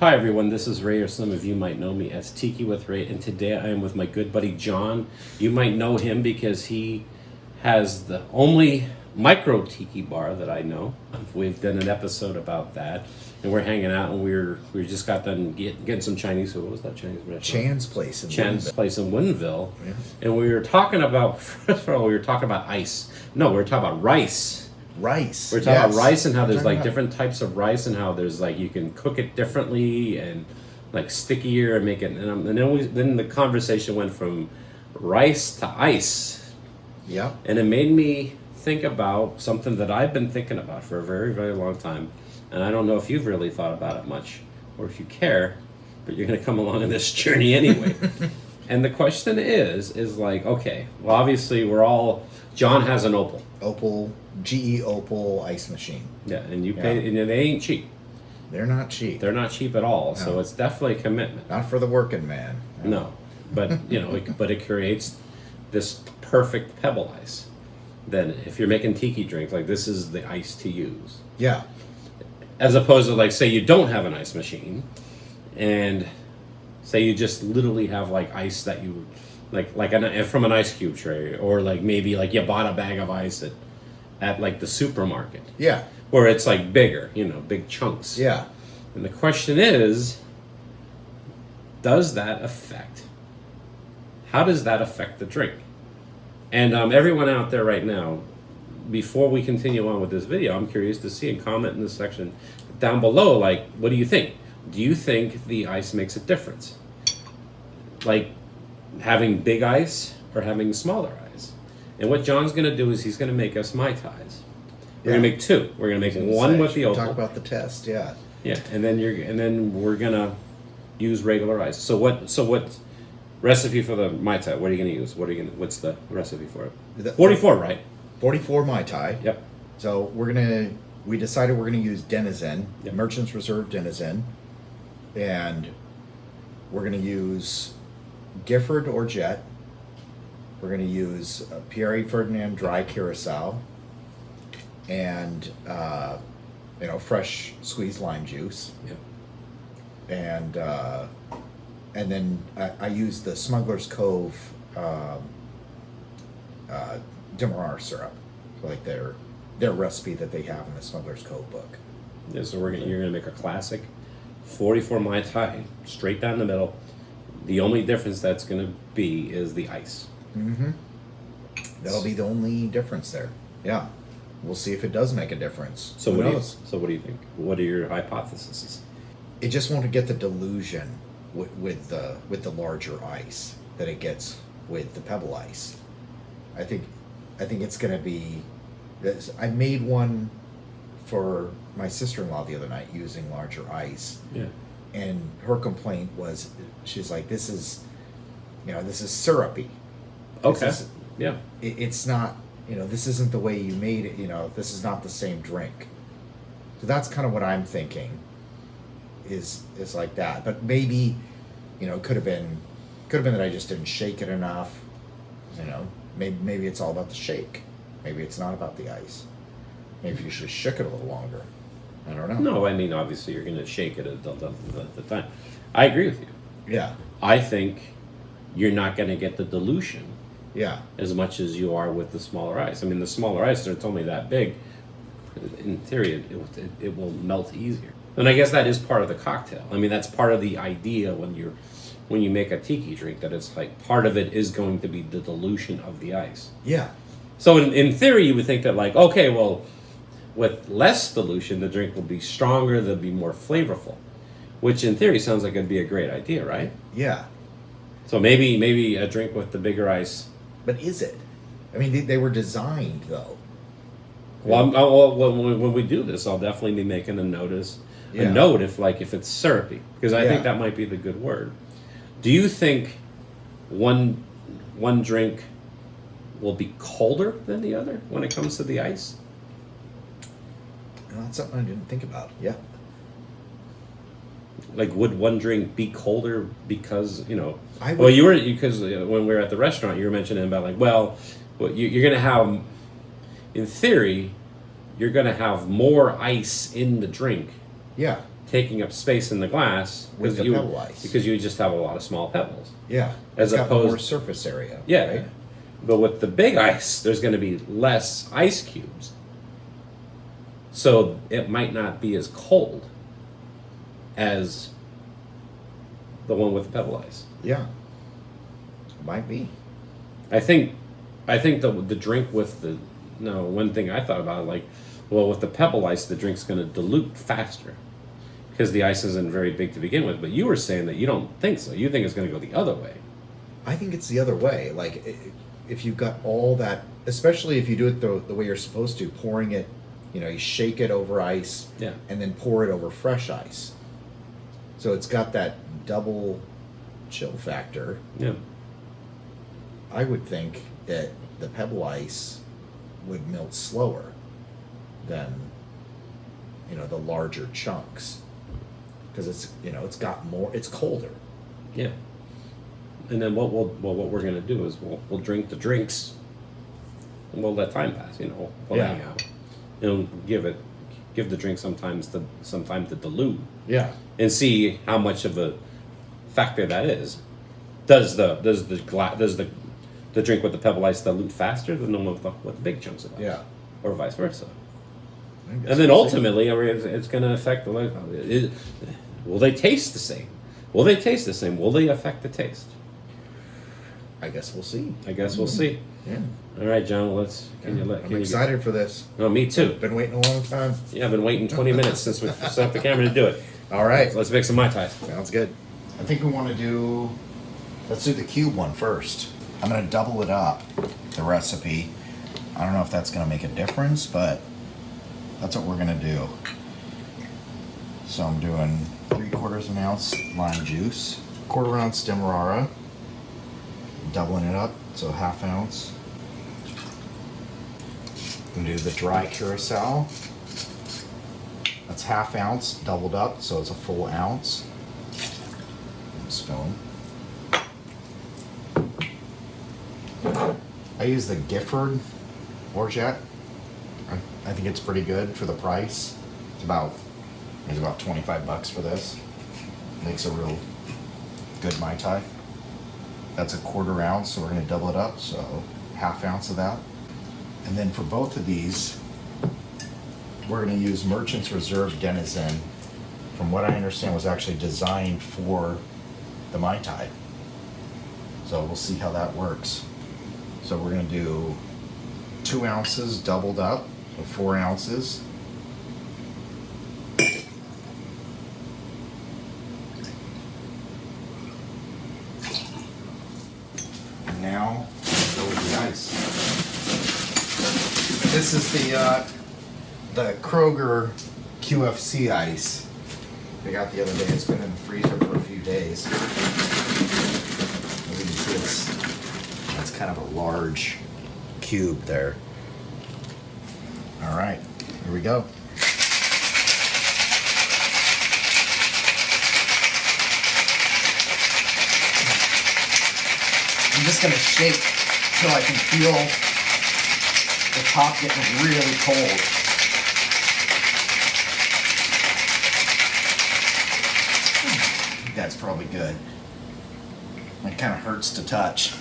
Hi everyone, this is Ray, or some of you might know me as Tiki with Ray, and today I am with my good buddy John. You might know him because he has the only micro tiki bar that I know. We've done an episode about that, and we're hanging out, and we just got done getting some Chinese food. What was that Chinese restaurant? Chan's place in Chan's Woodinville. place in Woodinville, Yeah. and we were talking about, first of all, we were talking about ice. No, we were talking about rice. Rice. We're talking about rice and how there's like about- different types of rice and how there's like you can cook it differently and like stickier and make it. And then the conversation went from rice to ice, Yeah. and it made me think about something that I've been thinking about for a very, very long time. And I don't know if you've really thought about it much or if you care, but you're going to come along on this journey anyway. And the question is like, okay, well, obviously John has an Opal. Opal, GE Opal ice machine. Yeah, and you pay, and they ain't cheap. They're not cheap. They're not cheap at all, so No. it's definitely a commitment. Not for the working man. No, but but it creates this perfect pebble ice. Then, if you're making tiki drinks, like this is the ice to use, Yeah. as opposed to like say you don't have an ice machine, and say you just literally have like ice that you from an ice cube tray, or like maybe like you bought a bag of ice at like the supermarket, Yeah. where it's like bigger, big chunks. Yeah. And the question is, how does that affect the drink? And everyone out there right now, before we continue on with this video, I'm curious to see and comment in the section down below, like, what do you think? Do you think the ice makes a difference? Like having big ice or having smaller ice? And what John's going to do is he's going to make us Mai Tais. We're going to make two. We're going to make one with the Opal. Talk about the test. Yeah. Yeah, and then we're gonna use regular ice. So what recipe for the Mai Tai? What are you gonna use? What's the recipe for it? 44, right? 44 Mai Tai. Yep. So we decided we're gonna use Denizen, Yep. Merchant's Reserve Denizen, and we're gonna use Gifford or Jet. We're gonna use Pierre Ferdinand Dry Curacao, and fresh squeezed lime juice, Yep. and then I use the Smuggler's Cove Demerara syrup, like their recipe that they have in the Smuggler's Cove book. Yeah, so you're gonna make a classic 44 Mai Tai, straight down the middle. The only difference that's gonna be is the ice. Mm-hmm. That'll be the only difference there. Yeah, we'll see if it does make a difference. So Who what knows? do you think? What are your hypotheses? It just won't get the dilution with the larger ice that it gets with the pebble ice. I think it's gonna be. I made one for my sister-in-law the other night using larger ice, Yeah. and her complaint was, she's like, this is syrupy. Okay. This is- Yeah. it's not, this isn't the way you made it. This is not the same drink. So that's kind of what I'm thinking is like that. But maybe, it could have been that I just didn't shake it enough. Maybe it's all about the shake. Maybe it's not about the ice. Maybe you should have shook it a little longer. I don't know. No, I mean, obviously you're gonna shake it at the time. I agree with you. Yeah. I think you're not gonna get the dilution Yeah. as much as you are with the smaller ice. I mean, the smaller ice, it's only that big. In theory, it will melt easier. And I guess that is part of the cocktail. I mean, that's part of the idea when you make a tiki drink, that it's like part of it is going to be the dilution of the ice. Yeah. So in theory, you would think that like, okay, well, with less dilution, the drink will be stronger, they'll be more flavorful, which in theory sounds like it'd be a great idea, right? Yeah. So maybe a drink with the bigger ice. But is it? I mean, they were designed though. Well, when we do this, I'll definitely be making a note if it's syrupy, because I think that might be the good word. Do you think one drink will be colder than the other when it comes to the ice? That's something I didn't think about. Yeah. Like, would one drink be colder because I would- Well, because when we were at the restaurant, you were mentioning about like, you're gonna have, in theory, you're gonna have more ice in the drink Yeah. taking up space in the glass With the pebble ice. because you just have a lot of small pebbles. Yeah. As It's got more opposed- surface area. Yeah. Right? But with the big ice, there's going to be less ice cubes. So it might not be as cold as the one with the pebble ice. Yeah. Might be. I think the drink with the one thing I thought about, like, well, with the pebble ice, the drink's going to dilute faster because the ice isn't very big to begin with. But you were saying that you don't think so. You think it's going to go the other way. I think it's the other way. Like, if you've got all that, especially if you do it the way you're supposed to, pouring it, you shake it over ice, Yeah. and then pour it over fresh ice. So it's got that double chill factor. Yeah. I would think that the pebble ice would melt slower than the larger chunks, because it's got more, it's colder. Yeah. And then what we're going to do is we'll drink the drinks, and we'll let time pass. We'll Yeah. hang out. Give the drink some time to dilute, Yeah. and see how much of a factor that is. Does the drink with the pebble ice dilute faster than the one with the big chunks of ice? Yeah. Or vice versa. I guess And then we'll see. ultimately, I mean, it's going to affect will they taste the same? Will they taste the same? Will they affect the taste? I guess we'll see. I guess we'll see. Yeah. All right, John. I'm excited for this. Oh, me too. Been waiting a long time. Yeah, I've been waiting 20 minutes since we set up the camera to do it. All right. So let's make some Mai Tais. Sounds good. I think we want to let's do the cube one first. I'm going to double it up, the recipe. I don't know if that's going to make a difference, but that's what we're going to do. So I'm doing 3/4 of an ounce lime juice, 1/4 ounce demerara, doubling it up, so 1/2 ounce. I'm going to do the dry curacao. That's 1/2 ounce doubled up, so it's a full ounce. Spoon. I use the Gifford Orgeat. I think it's pretty good for the price. It's about $25 for this. Makes a real good Mai Tai. That's a 1/4 ounce, so we're going to double it up, so 1/2 ounce of that. And then for both of these, we're going to use Merchant's Reserve Denizen. From what I understand, was actually designed for the Mai Tai. So we'll see how that works. So we're going to do 2 ounces doubled up, so 4 ounces. And now, go with the ice. This is the Kroger QFC ice we got the other day. It's been in the freezer for a few days. You can see that's kind of a large cube there. All right, here we go. I'm just gonna shake till I can feel the top getting really cold. I think that's probably good. It kind of hurts to touch.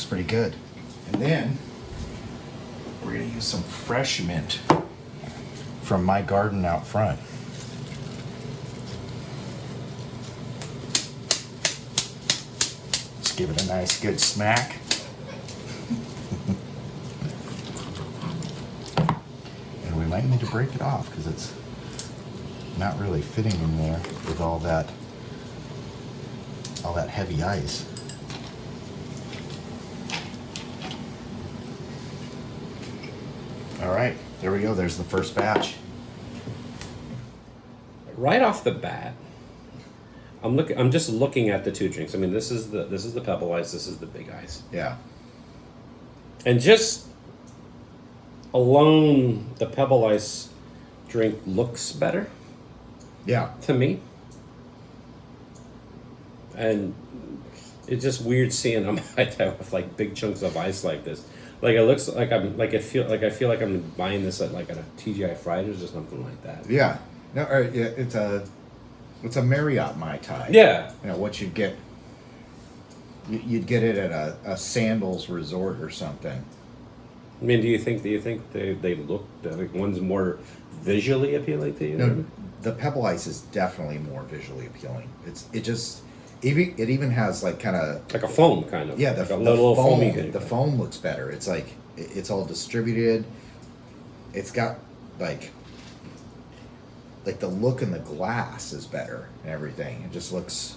Pretty good. And then we're going to use some fresh mint from my garden out front. Let's give it a nice good smack. And we might need to break it off because it's not really fitting in there with all that heavy ice. All right, there we go. There's the first batch. Right off the bat, I'm just looking at the two drinks. I mean, this is the pebble ice. This is the big ice. Yeah. And just alone, the Pebble Ice drink looks better Yeah. to me. And it's just weird seeing a Mai Tai with like big chunks of ice like this. Like it looks like I feel like I'm buying this at like at a TGI Fridays or something like that. Yeah. No, yeah, it's a Marriott Mai Tai. Yeah. You know what you'd get. You'd get it at a Sandals resort or something. I mean, do you think they look like one's more visually appealing to you? No, the Pebble Ice is definitely more visually appealing. It even has like kind of like a foam kind of. yeah, like a little foam, foamy thing. the foam looks better. It's like it's all distributed. It's got like the look in the glass is better and everything. It just looks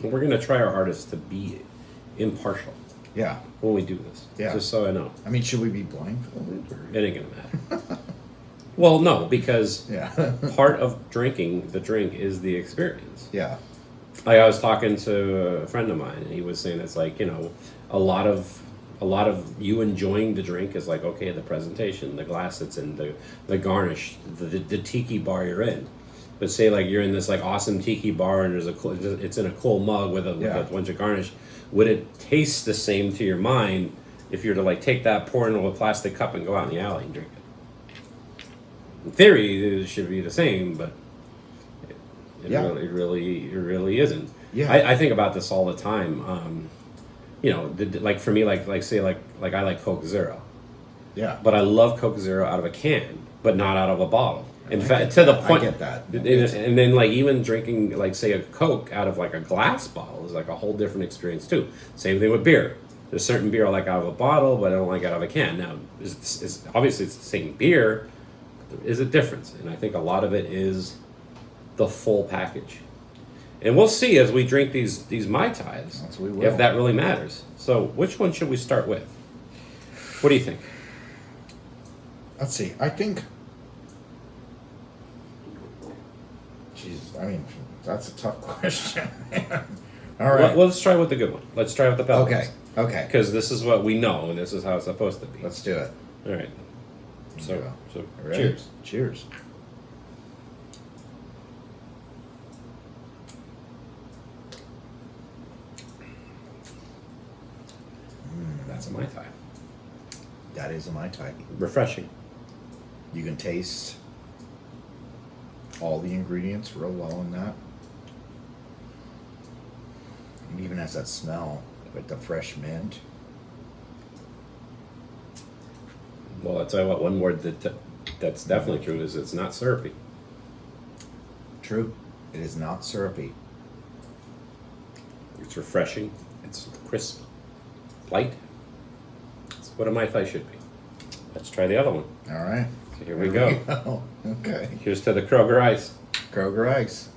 And we're gonna try our hardest to be impartial yeah. when we do this. Yeah. Just so I know. I mean, should we be blindfolded or It ain't gonna matter. Well, no, because yeah. part of drinking the drink is the experience. Yeah. Like I was talking to a friend of mine, and he was saying it's like, you know, a lot of you enjoying the drink is like, okay, the presentation, the glass it's in, the garnish, the tiki bar you're in. But say like you're in this like awesome tiki bar and it's in a cool mug with a bunch of garnish. Would it taste the same to your mind if you were to like take that, pour it into a plastic cup, and go out in the alley and drink it? In theory, it should be the same, but it really isn't. Yeah. I think about this all the time. You know, like for me, like I like Coke Zero, Yeah. but I love Coke Zero out of a can, but not out of a bottle. In I fact, get to the that. point. I get that. And then like even drinking like say a Coke out of like a glass bottle is like a whole different experience too. Same thing with beer. There's certain beer I like out of a bottle, but I don't like out of a can. Now, it's obviously it's the same beer, but there is a difference, and I think a lot of it is the full package. And we'll see as we drink these Mai Tais Yes, we will. if that really matters. So, which one should we start with? What do you think? Let's see. I think. Jeez, I mean, that's a tough question. All right. Well, let's try with the good one. Let's try with the Pebbles. Okay. Okay. Because this is what we know, and this is how it's supposed to be. Let's do it. All right. So, go. so Ready? cheers. Cheers. That's a Mai Tai. That is a Mai Tai. Refreshing. You can taste all the ingredients real well in that. It even has that smell, like the fresh mint. Well, I'll tell you what, one word that's definitely true is it's not syrupy. True. It is not syrupy. It's refreshing. It's crisp. Light. It's what a Mai Tai should be. Let's try the other one. All right. So here we go. go. Okay. Here's to the Kroger Ice. Kroger Ice.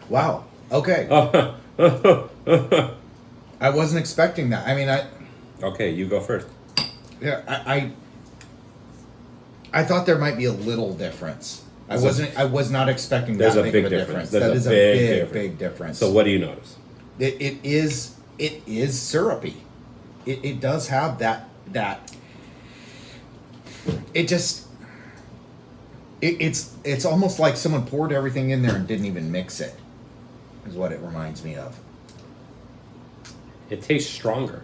Wow. Okay. I wasn't expecting that. I mean, Okay, you go first. yeah, I thought there might be a little difference. I was not expecting that There's a big big of a difference. difference. There's That a is big a difference. big difference. So what do you notice? It is syrupy. It does have that it just it's almost like someone poured everything in there and didn't even mix it. Is what it reminds me of. It tastes stronger.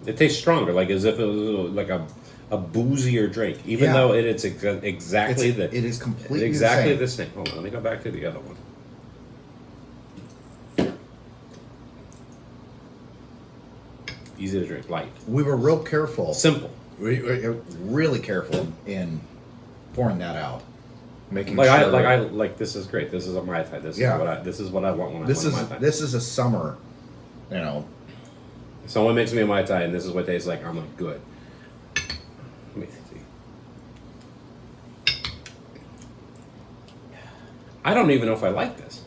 It tastes stronger, like as if it was like a boozier drink, even Yeah. though it's exactly It is completely exactly the the same. Hold on, let me go back to the other one. Easy to drink, light, We were real careful. simple. We were really careful in pouring that out, making Like sure. this is great. This is a Mai Tai. This Yeah. is what I want when This I is want a Mai Tai. this is a summer, you know. Someone makes me a Mai Tai, and this is what it tastes like. I'm like, good. Let me see. I don't even know if I like this.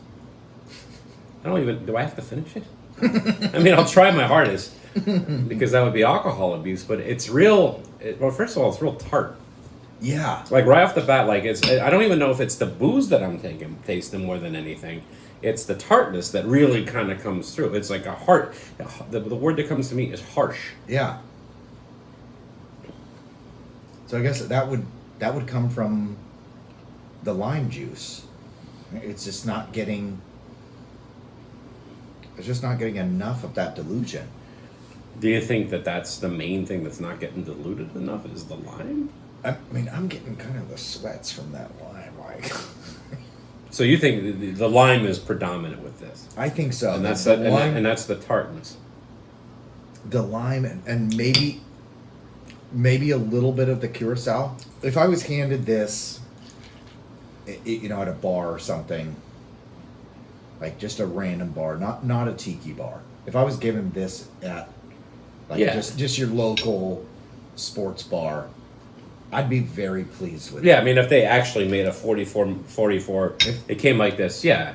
Do I have to finish it? I mean, I'll try my hardest because that would be alcohol abuse, but it's real. Well, first of all, it's real tart. Yeah. Like right off the bat, like I don't even know if it's the booze that I'm tasting more than anything. It's the tartness that really kind of comes through. It's like a heart. The word that comes to me is harsh. Yeah. So I guess that would come from the lime juice. It's just not getting. It's just not getting enough of that dilution. Do you think that that's the main thing that's not getting diluted enough? Is the lime? I mean, I'm getting kind of the sweats from that lime, like. So you think the lime is predominant with this? I think so. And that's the the lime, and that's the tartness. the lime, and maybe a little bit of the curacao. If I was handed this, you know, at a bar or something, like just a random bar, not a tiki bar. If I was given this at like Yeah. just your local sports bar, I'd be very pleased with it. Yeah, I mean, if they actually made a 44, it came like this. Yeah.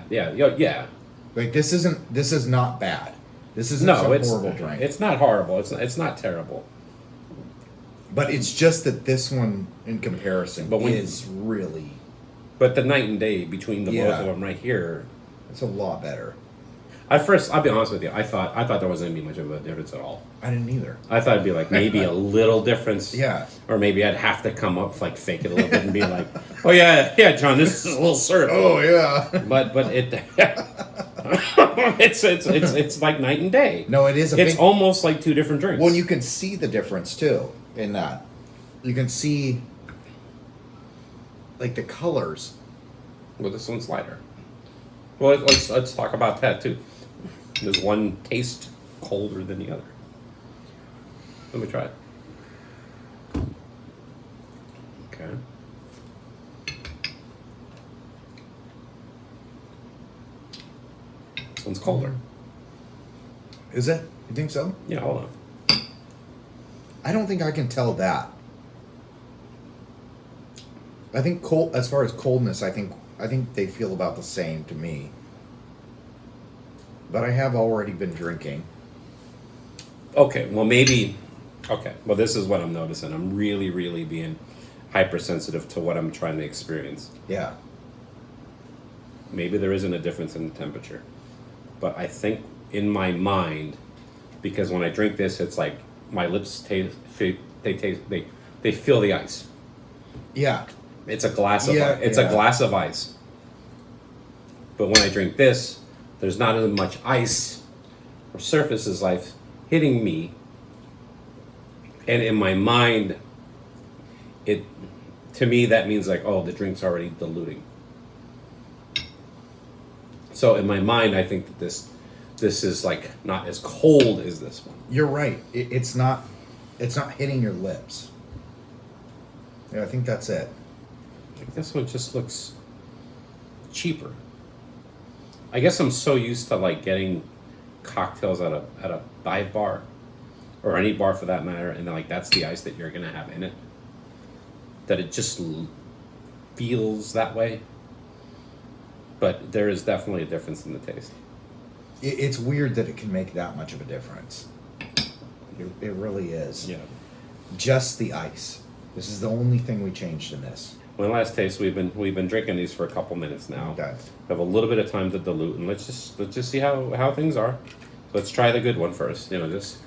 Like this is not bad. This isn't No, some it's horrible drink. It's not horrible. It's not terrible. But it's just that this one, in comparison, But when- is really. But the night and day between the both Yeah. of them right here. It's a lot better. I'll be honest with you. I thought there wasn't gonna be much of a difference at all. I didn't either. I thought it'd be like maybe a little difference. Yeah. Or maybe I'd have to come up like fake it a little bit and be like, oh yeah, John, this is a little syrup. Oh yeah. But it it's like night and day. No, it is a It's big. almost like two different drinks. Well, you can see the difference too in that. You can see, like the colors. Well, this one's lighter. Well, let's talk about that too. Does one taste colder than the other? Let me try it. Okay. This one's colder. Is it? You think so? Yeah, hold on. I don't think I can tell that. I think cold. As far as coldness, I think they feel about the same to me. But I have already been drinking. Okay, well maybe. Okay, well this is what I'm noticing. I'm really, really being hypersensitive to what I'm trying to experience. Yeah. Maybe there isn't a difference in the temperature, but I think in my mind, because when I drink this, it's like my lips they feel the ice. Yeah. It's a glass of Yeah, it's yeah. a glass of ice. But when I drink this, there's not as much ice or surfaces life hitting me. And in my mind, to me that means like, oh, the drink's already diluting. So in my mind, I think that this is like not as cold as this one. You're right. It's not hitting your lips. Yeah, I think that's it. Like this one just looks cheaper. I guess I'm so used to like getting cocktails at a dive bar, or any bar for that matter, and then like that's the ice that you're gonna have in it. That it just feels that way. But there is definitely a difference in the taste. It's weird that it can make that much of a difference. It really is. Yeah. Just the ice. This is the only thing we changed in this. When last taste, we've been drinking these for a couple minutes now. Okay. Have a little bit of time to dilute, and let's just see how things are. So let's try the good one first. You know, just.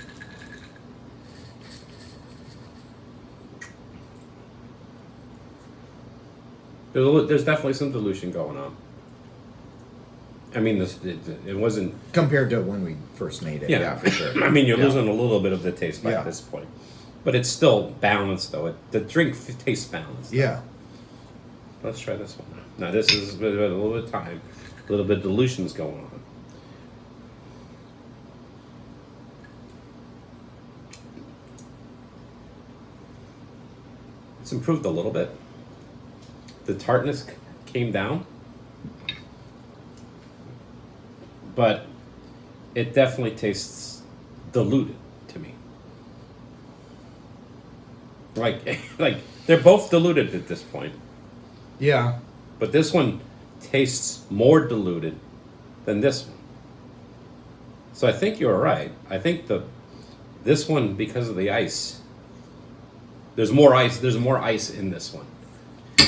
There's definitely some dilution going on. I mean, it wasn't. Compared to when we first made it. Yeah, for sure. I mean, you're Yeah. losing a little bit of the taste by Yeah. this point, but it's still balanced though. The drink tastes balanced. Yeah. Let's try this one now. Now this is with a little bit of time, a little bit of dilution's going on. It's improved a little bit. The tartness came down, but it definitely tastes diluted to me. Like they're both diluted at this point. Yeah. But this one tastes more diluted than this one. So I think you're right. I think this one, because of the ice, there's more ice in this one.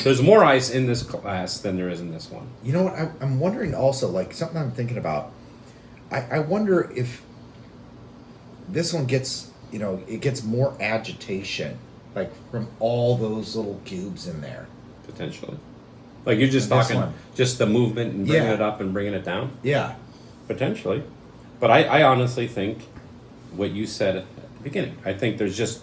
There's more ice in this glass than there is in this one. You know what? I'm wondering also, like something I'm thinking about. I wonder if this one gets, it gets more agitation, like from all those little cubes in there. Potentially. Like you're just And this talking one. just the movement and bringing Yeah. it up and bringing it down? Yeah. Potentially. But I honestly think what you said at the beginning. I think there's just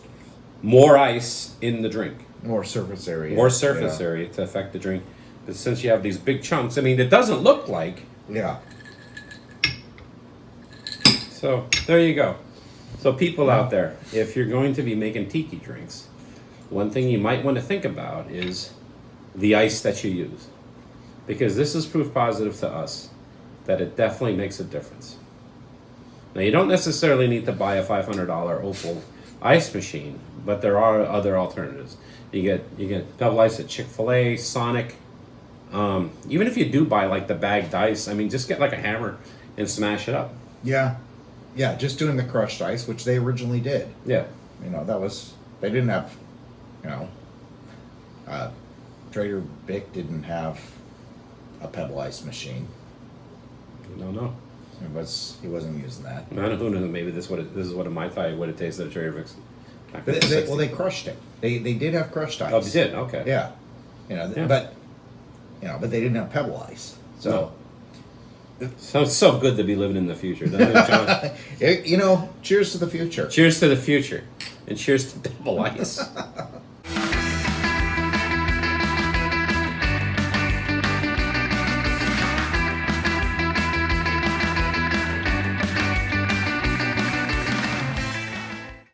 more ice in the drink. More surface area. More surface area to affect the drink. But since you have these big chunks, I mean, it doesn't look like. Yeah. So there you go. So people out there, if you're going to be making tiki drinks, one thing you might want to think about is the ice that you use. Because this is proof positive to us that it definitely makes a difference. Now you don't necessarily need to buy a $500 Opal ice machine, but there are other alternatives. You get double ice at Chick-fil-A, Sonic. Even if you do buy like the bagged ice, I mean, just get like a hammer and smash it up. Yeah. Yeah. Just doing the crushed ice, which they originally did. Yeah. They didn't have, Trader Vic didn't have a pebble ice machine. No. He wasn't using that. I don't know, who knows, maybe this is what a Mai Tai would have tasted at Trader Vic's. back in But the 60s. they crushed it. They did have crushed ice. Oh, they did? Okay. Yeah. Yeah. But they didn't have pebble ice. So Sounds so good to be living in the future, doesn't it, John? cheers to the future. Cheers to the future. And cheers to double ice.